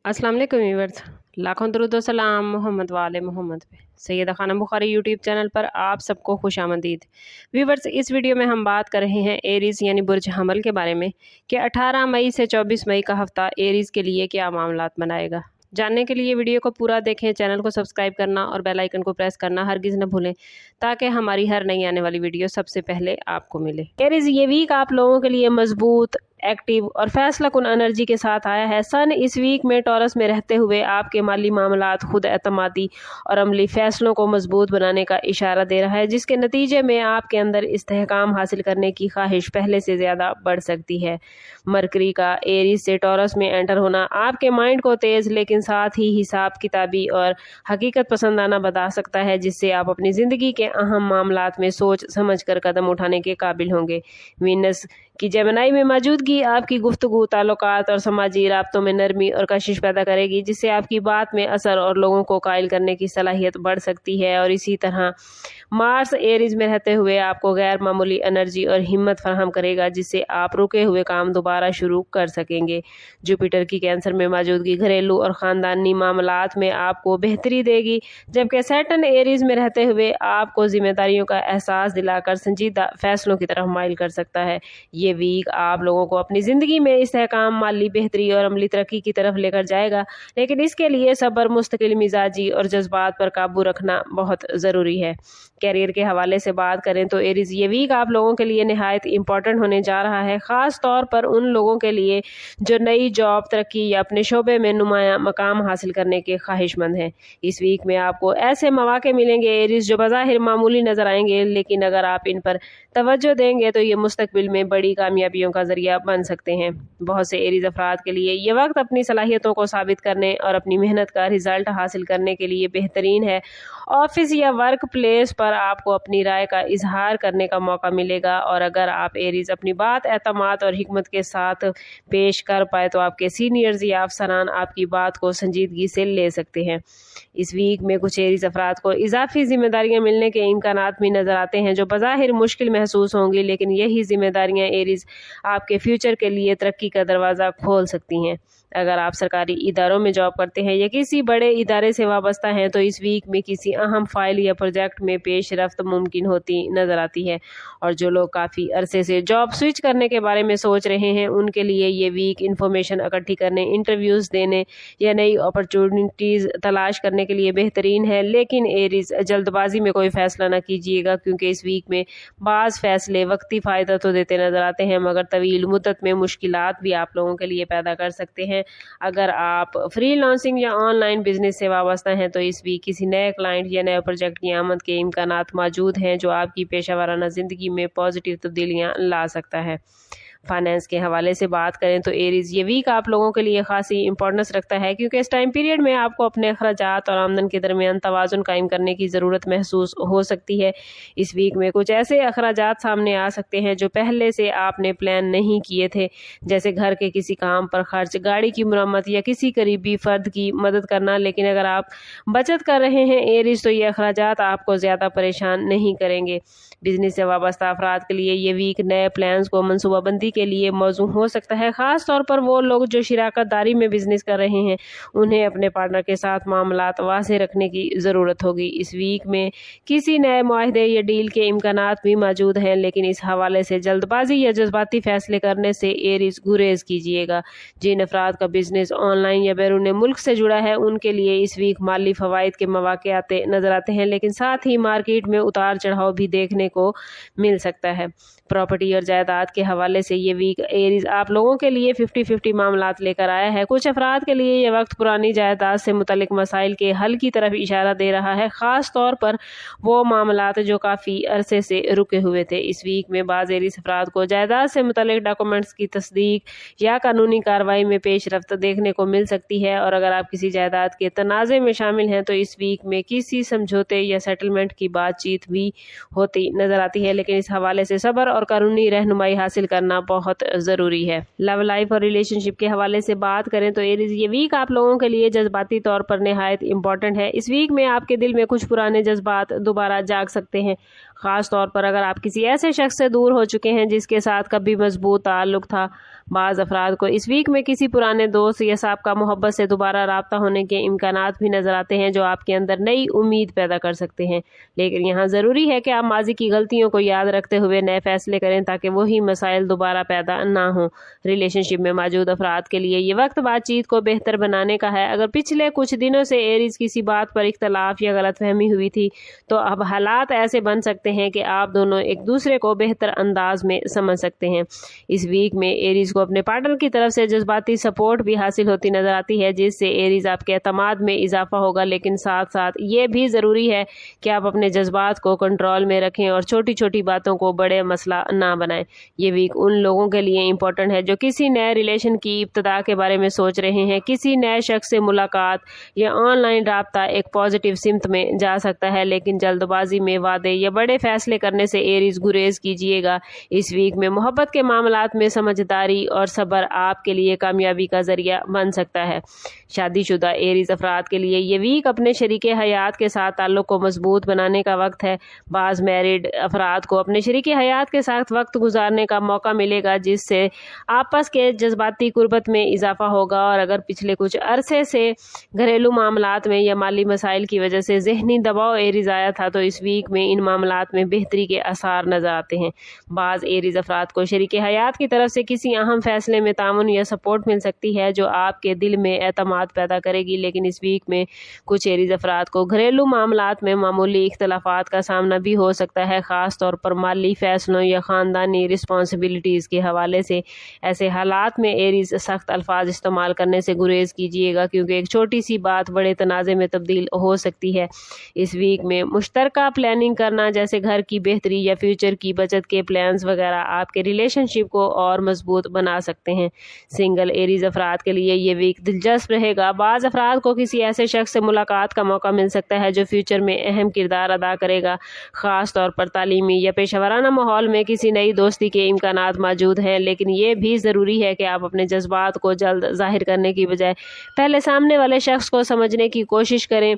अस्सलाम वालेकुम व्यूअर्स, लाखों दरूद व सलाम मोहम्मद वाले मोहम्मद पे। सैयदा खानम बुखारी यूट्यूब चैनल पर आप सबको खुश आमदीद। व्यूअर्स, इस वीडियो में हम बात कर रहे हैं एरीज़ यानी बुर्ज हमल के बारे में कि 18 मई से 24 मई का हफ़्ता एरीज़ के लिए क्या मामलात बनाएगा। जानने के लिए वीडियो को पूरा देखें, चैनल को सब्सक्राइब करना और बेल आइकन को प्रेस करना हरगिज़ न भूलें ताकि हमारी हर नई आने वाली वीडियो सबसे पहले आपको मिले। एरीज़, ये वीक आप लोगों के लिए मजबूत, एक्टिव और फैसला कुन एनर्जी के साथ आया है। सन इस वीक में टॉरस में रहते हुए आपके माली मामलात खुद एतमादी और अमली फैसलों को मजबूत बनाने का इशारा दे रहा है, जिसके नतीजे में आपके अंदर इस्तेहकाम हासिल करने की ख्वाहिश पहले से ज़्यादा बढ़ सकती है। मरकरी का एरीज से टॉरस में एंटर होना आपके माइंड को तेज़ लेकिन साथ ही हिसाब किताबी और हकीकत पसंदाना बता सकता है, जिससे आप अपनी ज़िंदगी के अहम मामलात में सोच समझ कर कदम उठाने के काबिल होंगे। वीनस की जेमिनी में मौजूदगी आपकी गुफ्तगू, ताल्लुकात और समाजी राब्तों में नरमी और कशिश पैदा करेगी, जिससे आपकी बात में असर और लोगों को कायल करने की सलाहियत बढ़ सकती है। और इसी तरह मार्स एरीज में रहते हुए आपको गैर मामूली एनर्जी और हिम्मत फराहम करेगा, जिससे आप रुके हुए काम दोबारा शुरू कर सकेंगे। जुपिटर की कैंसर में मौजूदगी घरेलू और ख़ानदानी मामलात में आपको बेहतरी देगी, जबकि सैटर्न एरीज में रहते हुए आपको जिम्मेदारियों का एहसास दिलाकर संजीदा फैसलों की तरफ माइल कर सकता है। ये वीक आप लोगों को अपनी ज़िंदगी में इस्तेहकाम, माली बेहतरी और अमली तरक्की की तरफ लेकर जाएगा, लेकिन इसके लिए सब्र, मुस्तकिल मिजाजी और जज्बात पर काबू रखना बहुत ज़रूरी है। कैरियर के हवाले से बात करें तो एरीज, ये वीक आप लोगों के लिए निहायत इम्पॉर्टेंट होने जा रहा है, ख़ास तौर पर उन लोगों के लिए जो नई जॉब, तरक्की या अपने शोबे में नुमाया मकाम हासिल करने के ख्वाहिशमंद हैं। इस वीक में आपको ऐसे मौके मिलेंगे एरीज जो बज़ाहिर मामूली नजर आएंगे, लेकिन अगर आप इन पर तवज्जो देंगे तो ये मुस्तकबिल में बड़ी कामयाबियों का जरिया बन सकते हैं। बहुत से एरीज अफराद के लिए ये वक्त अपनी सलाहियतों को साबित करने और अपनी मेहनत का रिजल्ट हासिल करने के लिए बेहतरीन है। ऑफिस या वर्क प्लेस पर आपको अपनी राय का इजहार करने का मौका मिलेगा, और अगर आप एरीज अपनी बात एतमाद और हिकमत के साथ पेश कर पाए तो आपके सीनियर्स या अफसरान आपकी बात को संजीदगी से ले सकते हैं। इस वीक में कुछ एरीज अफराद को इजाफी जिम्मेदारियां मिलने के इम्कानात भी नजर आते हैं, जो बज़ाहिर मुश्किल महसूस होंगी, लेकिन यही जिम्मेदारियां एरीज आपके फ्यूचर के लिए तरक्की का दरवाज़ा खोल सकती हैं। अगर आप सरकारी इदारों में जॉब करते हैं या किसी बड़े इदारे से वाबस्ता हैं तो इस वीक में किसी अहम फाइल या प्रोजेक्ट में पेशरफ्त मुमकिन होती नजर आती है। और जो लोग काफ़ी अरसे से जॉब स्विच करने के बारे में सोच रहे हैं, उनके लिए ये वीक इंफॉर्मेशन इकट्ठी करने, इंटरव्यूज़ देने या नई अपॉर्चुनिटीज़ तलाश करने के लिए बेहतरीन है। लेकिन एरीज, जल्दबाजी में कोई फैसला न कीजिएगा, क्योंकि इस वीक में बाज़ फैसले वक्ती फ़ायदा तो देते नज़र आते हैं, मगर तवील मुद्दत में मुश्किलात भी आप लोगों के लिए पैदा कर सकते हैं। अगर आप फ्रीलांसिंग या ऑनलाइन बिजनेस से वाबस्ता हैं तो इस वीक किसी नए क्लाइंट या नए प्रोजेक्ट की आमद के इम्कानात मौजूद हैं, जो आपकी पेशा वाराना ज़िंदगी में पॉजिटिव तब्दीलियाँ ला सकता है। फाइनेंस के हवाले से बात करें तो एरीज, ये वीक आप लोगों के लिए खासी इंपॉर्टेंस रखता है, क्योंकि इस टाइम पीरियड में आपको अपने अखराजात और आमदन के दरमियान तवाज़ुन कायम करने की ज़रूरत महसूस हो सकती है। इस वीक में कुछ ऐसे अखराजात सामने आ सकते हैं जो पहले से आपने प्लान नहीं किए थे, जैसे घर के किसी काम पर खर्च, गाड़ी की मरम्मत या किसी करीबी फ़र्द की मदद करना। लेकिन अगर आप बचत कर रहे हैं एरीज, तो ये अखराजात आपको ज़्यादा परेशान नहीं करेंगे। बिजनेस से वाबस्ता अफराद के लिए ये वीक नए प्लान्स को मनसूबाबंदी के लिए मौजू हो सकता है, खास तौर पर वो लोग जो शिराकत दारी में बिजनेस कर रहे हैं, उन्हें अपने पार्टनर के साथ मामलात वाज़ेह रखने की ज़रूरत होगी। इस वीक में किसी नए मुआहदे या डील के इम्कानात भी मौजूद हैं, लेकिन इस हवाले से जल्दबाजी या जज्बाती फैसले करने से एरीज गुरेज कीजिएगा। जिन अफराद का बिजनेस ऑनलाइन या बैरून मुल्क से जुड़ा है, उनके लिए इस वीक माली फ़वाइद के मौके आते नजर आते हैं, लेकिन साथ ही मार्केट में उतार चढ़ाव भी देखने को मिल सकता है। प्रॉपर्टी और जायदाद के हवाले से ये वीक एरीज आप लोगों के लिए 50-50 मामलात लेकर आया है। कुछ अफराद के लिए ये वक्त पुरानी जायदाद से मुतल्लिक मसाइल के हल की तरफ इशारा दे रहा है, ख़ास तौर पर वो मामलात जो काफ़ी अरसे से रुके हुए थे। इस वीक में बाज़ एरीज अफराद को जायदाद से मुतल्लिक डॉक्यूमेंट्स की तस्दीक या कानूनी कार्रवाई में पेशरफ्त देखने को मिल सकती है। और अगर आप किसी जायदाद के तनाज़े में शामिल हैं तो इस वीक में किसी समझौते या सेटलमेंट की बातचीत भी होती नजर आती है, लेकिन इस हवाले से सब्र और कानूनी रहनुमाई हासिल करना बहुत ज़रूरी है। लव लाइफ और रिलेशनशिप के हवाले से बात करें तो एरीज, ये वीक आप लोगों के लिए जज्बाती तौर पर निहायत इम्पॉर्टेंट है। इस वीक में आपके दिल में कुछ पुराने जज्बात दोबारा जाग सकते हैं। ख़ास तौर पर अगर आप किसी ऐसे शख्स से दूर हो चुके हैं जिसके साथ कभी मजबूत ताल्लुक़ था। बाज़ अफराद को इस वीक में किसी पुराने दोस्त या साबका मोहब्बत से दोबारा राब्ता होने के इम्कानात भी नज़र आते हैं जो आपके अंदर नई उम्मीद पैदा कर सकते हैं। लेकिन यहाँ ज़रूरी है कि आप माजी की गलतियों को याद रखते हुए नए फैसले करें ताकि वही मसाइल दोबारा पैदा ना हों। रिलेशनशिप में मौजूद अफराद के लिए ये वक्त बातचीत को बेहतर बनाने का है। अगर पिछले कुछ दिनों से एरीज किसी बात पर इख्तलाफ या गलतफहमी हुई थी तो अब हालात ऐसे बन सकते हैं कि आप दोनों एक दूसरे को बेहतर अंदाज में समझ सकते हैं। इस वीक में एरीज को अपने पार्टनर की तरफ से जज्बाती सपोर्ट भी हासिल होती नजर आती है जिससे एरीज आपके एतमाद में इजाफा होगा। लेकिन साथ साथ ये भी ज़रूरी है कि आप अपने जज्बात को कंट्रोल में रखें और छोटी छोटी बातों को बड़े मसला ना बनाएं। ये वीक उन लोगों के लिए इम्पोर्टेंट है जो किसी नए रिलेशन की इब्तिदा के बारे में सोच रहे हैं। किसी नए शख्स से मुलाकात या ऑनलाइन राब्ता एक पॉजिटिव सिमत में जा सकता है, लेकिन जल्दबाजी में वादे या बड़े फैसले करने से एरीज गुरेज कीजिएगा। इस वीक में मोहब्बत के मामलात में समझदारी और सब्र आपके लिए कामयाबी का जरिया बन सकता है। शादीशुदा एरीज अफराद के लिए ये वीक अपने शरीके हयात के साथ ताल्लुक़ को मजबूत बनाने का वक्त है। बाज़ मैरिड अफराद को अपने शरीके हयात के साथ वक्त गुजारने का मौका मिलेगा जिससे आपस के जज्बाती कुर्बत में इजाफा होगा। और अगर पिछले कुछ अरसे से घरेलू मामलात में या माली मसाइल की वजह से जहनी दबाव एरीज आया था तो इस वीक में इन मामलात में बेहतरी के आसार नजर आते हैं। बाज़ एरीज अफराद को शरीके हयात की तरफ से किसी अहम फैसले में तामुन या सपोर्ट मिल सकती है जो आपके दिल में एतमाद पैदा करेगी। लेकिन इस वीक में कुछ एरीज अफराद को घरेलू मामलात में मामूली इख्तलाफात का सामना भी हो सकता है, ख़ास तौर पर माली फैसलों या ख़ानदानी रिस्पॉन्सिबिलिटीज़ के हवाले से। ऐसे हालात में एरीज सख्त अल्फाज इस्तेमाल करने से गुरेज कीजिएगा क्योंकि एक छोटी सी बात बड़े तनाज़े में तब्दील हो सकती है। इस वीक में मुश्तरका प्लानिंग करना जैसे घर की बेहतरी या फ्यूचर की बचत के प्लान्स वगैरह आपके रिलेशनशिप को और मजबूत बना सकते हैं। सिंगल एरीज अफराद के लिए ये वीक दिलचस्प रहेगा। बाज़ अफराद को किसी ऐसे शख्स से मुलाकात का मौका मिल सकता है जो फ्यूचर में अहम किरदार अदा करेगा। ख़ास तौर पर तालीमी या पेशेवराना माहौल में किसी नई दोस्ती के इम्कानात मौजूद हैं, लेकिन ये भी ज़रूरी है कि आप अपने जज्बात को जल्द जाहिर करने की बजाय पहले सामने वाले शख्स को समझने की कोशिश करें।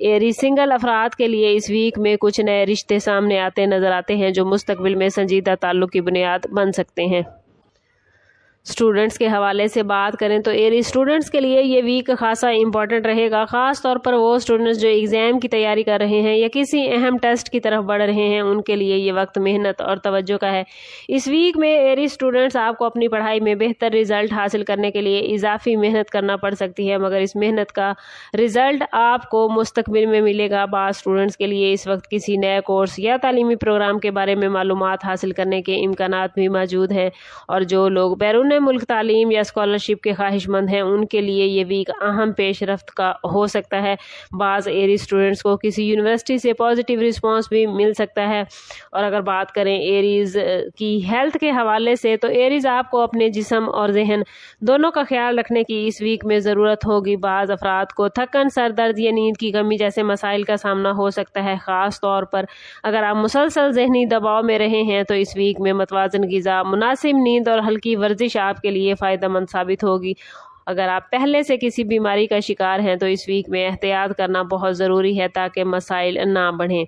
एरीज सिंगल अफराद के लिए इस वीक में कुछ नए रिश्ते सामने आते नजर आते हैं जो मुस्तकबिल में संजीदा ताल्लुक़ की बुनियाद बन सकते हैं। स्टूडेंट्स के हवाले से बात करें तो एरीज स्टूडेंट्स के लिए ये वीक खासा इंपॉर्टेंट रहेगा, ख़ास तौर पर वो स्टूडेंट्स जो एग्ज़ाम की तैयारी कर रहे हैं या किसी अहम टेस्ट की तरफ बढ़ रहे हैं उनके लिए ये वक्त मेहनत और तवज्जो का है। इस वीक में एरीज स्टूडेंट्स आपको अपनी पढ़ाई में बेहतर रिजल्ट हासिल करने के लिए इजाफी मेहनत करना पड़ सकती है, मगर इस मेहनत का रिज़ल्ट आपको मुस्तकबिल में मिलेगा। बाज़ स्टूडेंट्स के लिए इस वक्त किसी नए कोर्स या तालीमी प्रोग्राम के बारे में मालूमात हासिल करने के इम्कानात भी मौजूद हैं और जो लोग बैरून मुल्क तालीम या स्कॉलरशिप के ख्वाहिशमंद हैं उनके लिए ये वीक अहम पेशरफ्त का हो सकता है। बाज़ एरीज स्टूडेंट्स को किसी यूनिवर्सिटी से पॉजिटिव रिस्पांस भी मिल सकता है। और अगर बात करें एरीज की हेल्थ के हवाले से तो एरीज आपको अपने जिस्म और जहन दोनों का ख्याल रखने की इस वीक में ज़रूरत होगी। बाज़ अफराद को थकन, सर दर्द या नींद की कमी जैसे मसाइल का सामना हो सकता है। ख़ास तौर पर अगर आप मुसलसल जहनी दबाव में रहे हैं तो इस वीक में मतवाज़न ग़िज़ा, मुनासिब नींद और हल्की वर्जिश आपके लिए फ़ायदेमंद साबित होगी। अगर आप पहले से किसी बीमारी का शिकार हैं तो इस वीक में एहतियात करना बहुत ज़रूरी है ताकि मसाइल ना बढ़ें।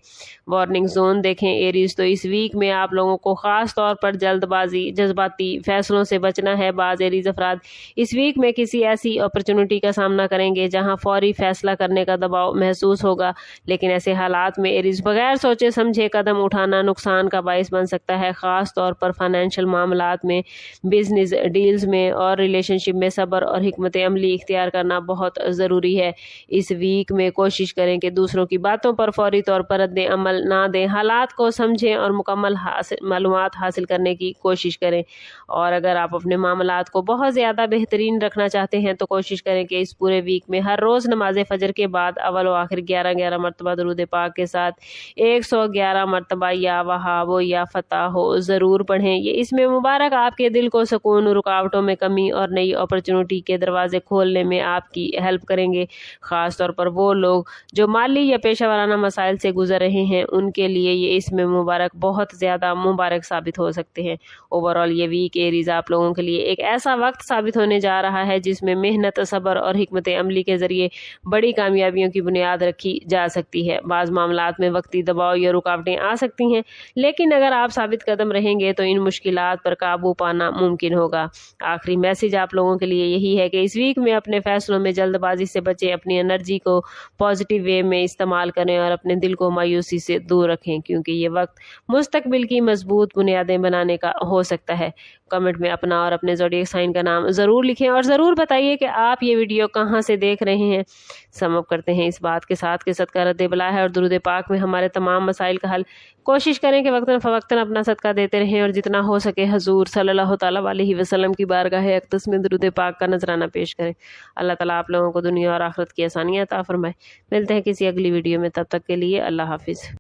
वार्निंग जोन देखें एरीज, तो इस वीक में आप लोगों को ख़ास तौर पर जल्दबाजी, जज्बाती फैसलों से बचना है। बाज़ एरीज अफराद इस वीक में किसी ऐसी अपॉर्चुनिटी का सामना करेंगे जहां फौरी फैसला करने का दबाव महसूस होगा, लेकिन ऐसे हालात में एरीज बगैर सोचे समझे कदम उठाना नुकसान का बायस बन सकता है। ख़ास तौर पर फाइनेंशियल मामलात में, बिजनेस डील्स में और रिलेशनशिप में सब्र और हिकमत अमली इख्तियार करना बहुत ज़रूरी है। इस वीक में कोशिश करें कि दूसरों की बातों पर फौरी तौर पर रद्द अमल ना दें, हालात को समझें और मुकम्मल मालूमात हासिल करने की कोशिश करें। और अगर आप अपने मामलात को बहुत ज़्यादा बेहतरीन रखना चाहते हैं तो कोशिश करें कि इस पूरे वीक में हर रोज़ नमाज फ़जर के बाद अव्वल व आखिर 11-11 मरतबा दुरूद पाक के साथ 111 मरतबा या वहाबो या फ़ताहो ज़रूर पढ़ें। ये इसमें मुबारक आपके दिल को सुकून, रुकावटों में कमी और नई अपॉर्चुनिटी के دروازے کھولنے میں آپ کی ہیلپ کریں گے۔ خاص طور پر وہ لوگ جو مالی یا پیشہ ورانہ مسائل سے گزر رہے ہیں ان کے لیے یہ اسم مبارک بہت زیادہ مبارک ثابت ہو سکتے ہیں۔ اوورآل یہ ویک ایریز آپ لوگوں کے لیے ایک ایسا وقت ثابت ہونے جا رہا ہے جس میں محنت، صبر اور حکمت عملی کے ذریعے بڑی کامیابیوں کی بنیاد رکھی جا سکتی ہے۔ بعض معاملات میں وقتی دباؤ یا رکاوٹیں آ سکتی ہیں، لیکن اگر آپ ثابت قدم رہیں گے تو ان مشکلات پر قابو پانا ممکن ہوگا۔ آخری میسج آپ لوگوں کے لیے یہی ہے کہ اس ویک میں اپنے فیصلوں میں جلد بازی سے بچیں، اپنی انرجی کو پازیٹیو وے میں استعمال کریں اور اپنے دل کو مایوسی سے دور رکھیں، کیونکہ یہ وقت مستقبل کی مضبوط بنیادیں بنانے کا ہو سکتا ہے۔ کمنٹ میں اپنا اور اپنے زوڈیک سائن کا نام ضرور لکھیں اور ضرور بتائیے کہ آپ یہ ویڈیو کہاں سے دیکھ رہے ہیں۔ سم اپ کرتے ہیں اس بات کے ساتھ کہ صدقہ رد بلا ہے اور درود پاک میں ہمارے تمام مسائل کا حل۔ کوشش کریں کہ وقتاً فوقتاً اپنا صدقہ دیتے رہیں اور جتنا ہو سکے حضور صلی اللہ تعالیٰ علیہ وسلم کی بارگاہ اقدس میں درود پاک کا نذرانہ پیش کریں۔ اللہ تعالیٰ آپ لوگوں کو دنیا اور آخرت کی آسانیاں عطا فرمائے۔ ملتے ہیں کسی اگلی ویڈیو میں، تب تک کے لیے اللہ حافظ۔